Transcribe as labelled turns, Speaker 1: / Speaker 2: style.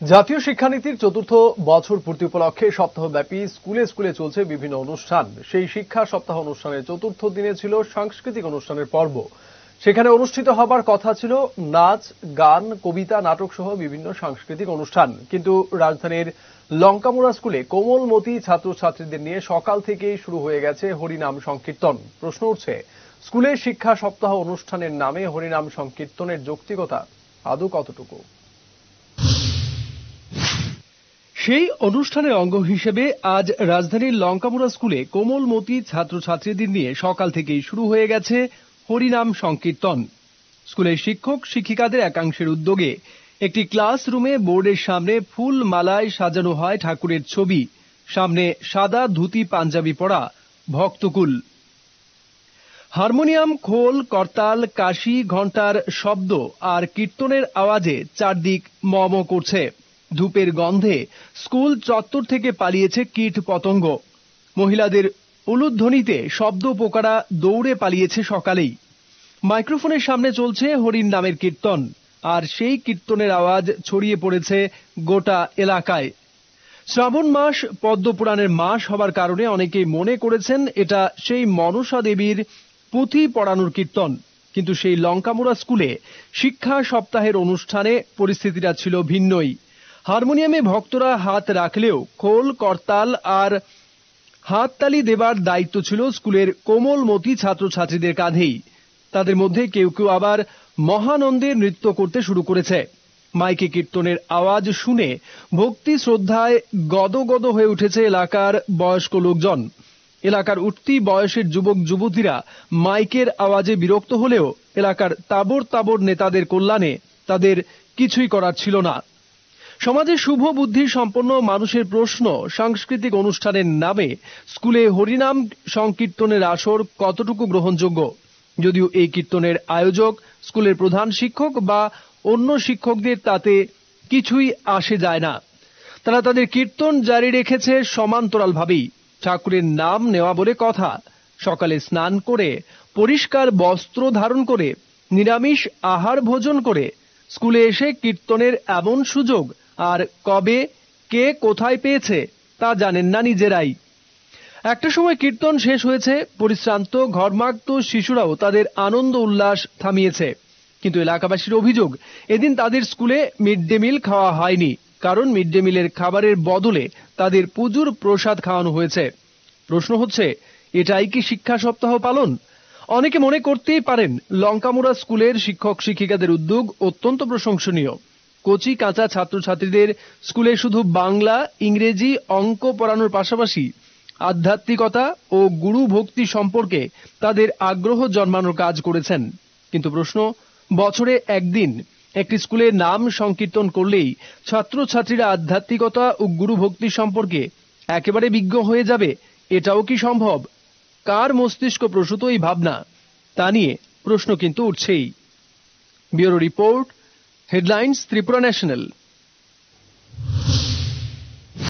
Speaker 1: জাতীয় শিক্ষানীতির চতুর্থ বছর পূর্তি উপলক্ষে সপ্তাহব্যাপী স্কুলে স্কুলে চলছে বিভিন্ন অনুষ্ঠান। সেই শিক্ষা সপ্তাহ অনুষ্ঠানের চতুর্থ দিনে ছিল সাংস্কৃতিক অনুষ্ঠানের পর্ব। সেখানে অনুষ্ঠিত হবার কথা ছিল নাচ, গান, কবিতা, নাটক সহ বিভিন্ন সাংস্কৃতিক অনুষ্ঠান। কিন্তু রাজধানীর লঙ্কামুড়া স্কুলে কোমলমতি ছাত্রছাত্রীদের নিয়ে সকাল থেকেই শুরু হয়ে গেছে হরিনাম সংকীর্তন। প্রশ্ন উঠছে, স্কুলের শিক্ষা সপ্তাহ অনুষ্ঠানের নামে হরিনাম সংকীর্তনের যৌক্তিকতা আদৌ কতটুকু? সেই অনুষ্ঠানের অঙ্গ হিসেবে আজ রাজধানীর লঙ্কামুড়া স্কুলে কোমলমতি ছাত্রছাত্রীদের নিয়ে সকাল থেকেই শুরু হয়ে গেছে হরিনাম সংকীর্তন। স্কুলের শিক্ষক শিক্ষিকাদের একাংশের উদ্যোগে একটি ক্লাসরুমে বোর্ডের সামনে ফুল মালায় সাজানো হয় ঠাকুরের ছবি, সামনে সাদা ধুতি পাঞ্জাবি পরা ভক্তকুল। হারমোনিয়াম, খোল, করতাল, কাশি, ঘণ্টার শব্দ আর কীর্তনের আওয়াজে চারদিক ম ম করছে। ধূপের গন্ধে স্কুল চত্বর থেকে পালিয়েছে কীট পতঙ্গ। মহিলাদের উলুধ্বনিতে শব্দ পোকারা দৌড়ে পালিয়েছে সকালেই। মাইক্রোফোনের সামনে চলছে হরির নামের কীর্তন, আর সেই কীর্তনের আওয়াজ ছড়িয়ে পড়েছে গোটা এলাকায়। শ্রাবণ মাস পদ্মপুরাণের মাস হবার কারণে অনেকেই মনে করেছেন এটা সেই মনসা দেবীর পুঁথি পড়ানোর কীর্তন। কিন্তু সেই লঙ্কামুড়া স্কুলে শিক্ষা সপ্তাহের অনুষ্ঠানে পরিস্থিতিটা ছিল ভিন্নই। হারমোনিয়ামে ভক্তরা হাত রাখলেও খোল, করতাল আর হাততালি দেবার দায়িত্ব ছিল স্কুলের কোমলমতি ছাত্রছাত্রীদের কাঁধেই। তাদের মধ্যে কেউ কেউ আবার মহানন্দে নৃত্য করতে শুরু করেছে। মাইকে কীর্তনের আওয়াজ শুনে ভক্তি শ্রদ্ধায় গদগদ হয়ে উঠেছে এলাকার বয়স্ক লোকজন। এলাকার উঠতি বয়সের যুবক যুবতীরা মাইকের আওয়াজে বিরক্ত হলেও এলাকার তাবর তাবর নেতাদের কল্যাণে তাদের কিছুই করার ছিল না। সমাজে শুভ বুদ্ধি সম্পন্ন মানুষের প্রশ্ন, সাংস্কৃতিক অনুষ্ঠানের নামে স্কুলে হরিনাম সংকীর্তনের আসর কতটুকু গ্রহণযোগ্য? যদিও এই কীর্তনের আয়োজক স্কুলের প্রধান শিক্ষক বা অন্য শিক্ষকদের তাতে কিছুই আসে যায় না। তারা তাদের কীর্তন জারি রেখেছে সমান্তরালভাবেই। ঠাকুরের নাম নেওয়া বলে কথা। সকালে স্নান করে, পরিষ্কার বস্ত্র ধারণ করে, নিরামিষ আহার ভোজন করে স্কুলে এসে কীর্তনের এমন সুযোগ আর কবে কে কোথায় পেয়েছে তা জানেন না নিজেরাই। একটা সময় কীর্তন শেষ হয়েছে, পরিশ্রান্ত ঘর্মাক্ত শিশুরাও তাদের আনন্দ উল্লাস থামিয়েছে। কিন্তু এলাকাবাসীর অভিযোগ, এদিন তাদের স্কুলে মিড ডে মিল খাওয়া হয়নি, কারণ মিড ডে মিলের খাবারের বদলে তাদের পুজোর প্রসাদ খাওয়ানো হয়েছে। প্রশ্ন হচ্ছে, এটাই কি শিক্ষা সপ্তাহ পালন? অনেকে মনে করতেই পারেন লঙ্কামুড়া স্কুলের শিক্ষক শিক্ষিকাদের উদ্যোগ অত্যন্ত প্রশংসনীয়। কচি কাঁচা ছাত্রছাত্রীদের স্কুলে শুধু বাংলা, ইংরেজি, অঙ্ক পড়ানোর পাশাপাশি আধ্যাত্মিকতা ও গুরু ভক্তি সম্পর্কে তাদের আগ্রহ জন্মানোর কাজ করেছেন। কিন্তু প্রশ্ন, বছরে একদিন একটি স্কুলে নাম সংকীর্তন করলেই ছাত্রছাত্রীরা আধ্যাত্মিকতা ও গুরু ভক্তি সম্পর্কে একেবারে বিজ্ঞ হয়ে যাবে, এটাও কি সম্ভব? কার মস্তিষ্ক প্রসূত এই ভাবনা, তা নিয়ে প্রশ্ন কিন্তু উঠছেই। Bureau report, headlines, Tripura national.